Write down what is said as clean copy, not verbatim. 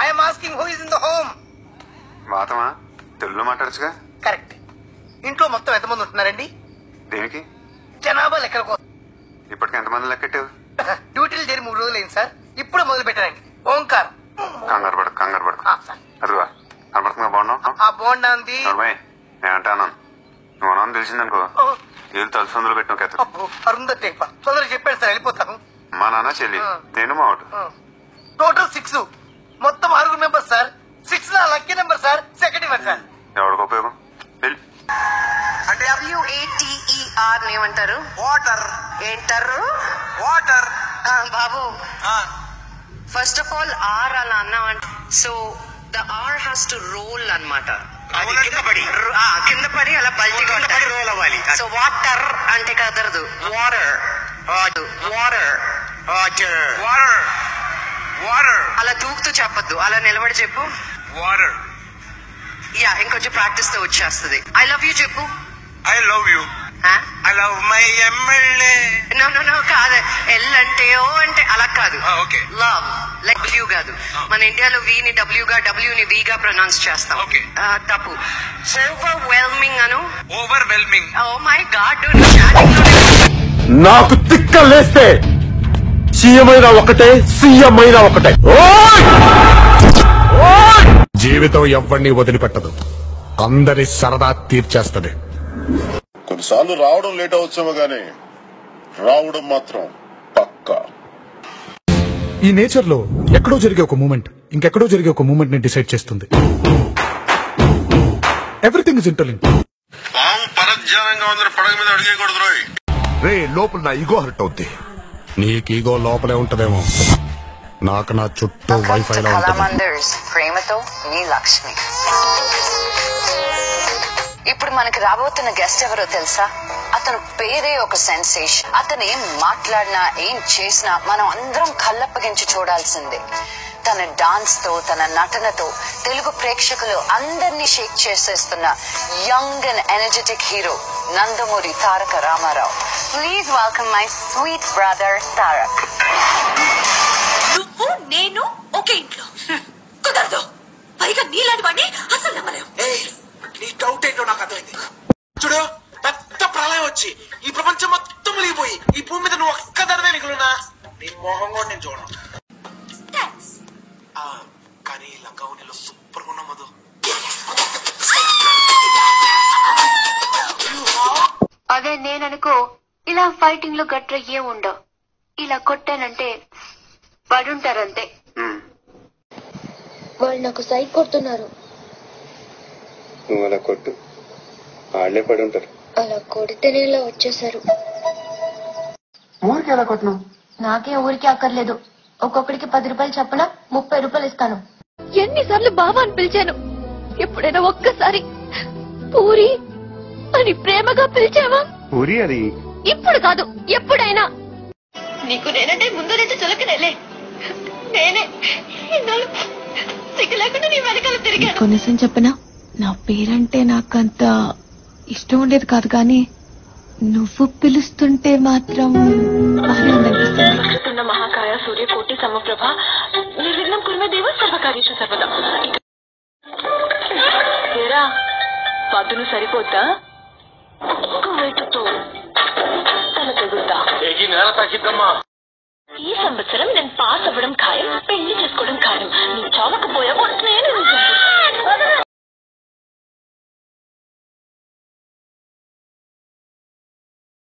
I'm asking who is in the home. మాతమా తెలుగులో మాట్లాడచ్చుగా. కరెక్ట్. ఇంట్లో మొత్తం ఎంతమంది ఉంటున్నారండి? దేనికి? జనాభా లెక్కల కోసం. ఇప్పటికి ఎంతమంది లెక్కెట్టావు? డ్యూటీలు చేరి 3 రోజులు అయింది సార్. ఇప్పుడు మొదలు పెట్టారండి. ఓంకార్. కంగారు పడకు. అదివా కనపడుతుందా బాగున్నావు? ఆ బోండా ఉంది. నేనంటాను నువ్వు అన్నా తెలిసిందనుకో ఏళ్ళు తలసందులో పెట్టిన కథ. అరుంధతి తొందరగా చెప్పాడు సార్, వెళ్ళిపోతాను. మా నాన్న చెల్లి నేను మా వాడు. టోటల్ 6. మొత్తం 6 మెంబర్స్ సార్. 6 నా లక్కీ నెంబర్ సార్. సెకండ్ ఇవ్వండి సార్. ఎవరికి ఉపయోగం? అంటే WATER ఏమంటారు? వాటర్. ఏంటారు? వాటర్. బాబు ఫస్ట్ ఆఫ్ ఆల్ ఆర్ అలా అన్నామంటే so the R has to roll అన్నమాట. కింద పడి అలా పల్టీ రోల్ అవ్వాలి. సో వాటర్ అంటే కదరదు. వాటర్ వాటర్ వాటర్ వాటర్ అలా దూకుతూ చెప్పద్దు, అలా నిలబడి చెప్పు. వాటర్. యా ఇంకొంచెం ప్రాక్టీస్ తో వచ్చేస్తుంది. ఐ లవ్ యూ చెప్పు. I love you. I love my MLA. No కాదు. ఎల్ అంటే ఓ అంటే అలా కాదు. ఓకే. లవ్ లైక్ W కాదు. మన ఇండియాలో V ని W గా W ని V గా ప్రొనౌన్స్ చేస్తాం. తప్పు. ఓవర్వెల్మింగ్ అను. ఓవర్వెల్మింగ్. ఓ మై గాడ్ నాకు తిక్కలేస్తే సీఎం అయినా ఒకటే, సీఎం అయినా ఒకటే. జీవితం ఎవరిని వదిలిపెట్టదు, అందరి సరదా తీర్చేస్తది. కొన్నిసార్లు రావడం లేట్ అవచ్చేమో గానీ రావడం మాత్రం పక్కా. ఈ నేచర్ లో ఎక్కడో జరిగే ఒక మూమెంట్ ఇంకెక్కడో జరిగే ఒక మూమెంట్ ని డిసైడ్ చేస్తుంది. Everything is interlinked. పాము పరధ్యానంగా ఉందని పడగ మీద అడిగేయకూడదు రోయ్. రే లోపల నా ఈగో హర్ట్ అవుద్ది. నీకు ఈగో లోపలే ఉంటదేమో, నాకు నా చుట్టూ వైఫై లో ఉంటుంది. ప్రేమతో మీ లక్ష్మి. ఇప్పుడు మనకి రాబోతున్న గెస్ట్ ఎవరో తెలుసా? అతను పేరే ఒక సెన్సేషన్. అతను ఏం మాట్లాడినా ఏం చేసినా మనం అందరం కళ్ళప్పగించి చూడాల్సిందే. తన డాన్స్ తో తన నటనతో తెలుగు ప్రేక్షకులు అందరినీ షేక్ చేసేస్తున్న young and energetic hero Nandamuri Taraka Rama Rao. Please welcome my sweet brother Tarak. నువ్వు నేను ఒకే ఇంట్లో కుదరదు. పైగా నీలాంటి వాడిని అసలు నమ్మలేవు. నీ డౌట్ ఏంటో నాకు అర్థమైంది. చూడు, పెద్ద ప్రళయం వచ్చి ఈ ప్రపంచం మొత్తం మునిగిపోయి ఈ భూమి మీద నువ్వు ఒక్కదానివే మిగులునా నీ మొహం కూడా నేను చూడను. కానీ లంగావనిలో సూపర్ గా ఉన్నాం. అదే నేననుకో ఇలా ఫైటింగ్ లో గట్ర ఏ ఉండవు. ఇలా కొట్టానంటే పడుంటారంతే. వాళ్ళు నాకు సైడ్ కొడుతున్నారు. నువ్వు అలా కొట్టు, వాళ్ళే పడి ఉంటారు. అలా కొడితేనే ఇలా వచ్చేసారు. ఊరికి ఎలా కొట్టినావు? నాకే ఊరికి అక్కర్లేదు. ఒక్కొక్కడికి 10 రూపాయలు చప్పున 30 రూపాయలు ఇస్తాను. ఎన్నిసార్లు బాబా అని పిలిచాను. ఎప్పుడైనా ఒక్కసారి పూరి అని ప్రేమగా పిలిచావా? పూరి అది ఇప్పుడు కాదు, ఎప్పుడైనా. నీకు నేనంటే ముందరైతే చులకనేలే. నేనే సిగ్గు లేకుండా నీ వెనకాల తిరిగాను. కొన్నిసం చెప్పనా, నా పేరంటే నాకంత ఇష్టం ఉండేది కాదు, కానీ నువ్వు పిలుస్తుంటే మాత్రం ఆనందనిపిస్తుంది. మహాకాయ సూర్యకోటి సమప్రభ నిర్విఘ్నం కుర్మే దేవ సర్వకార్యేషు సర్వదా. ఏరా పద్దును సరిపోద్దా? తల తెగుద్దా? ఈ సంవత్సరం నేను పాస్ అవ్వడం ఖాయం, పెళ్లి చేసుకోవడం ఖాయం. నీ చావక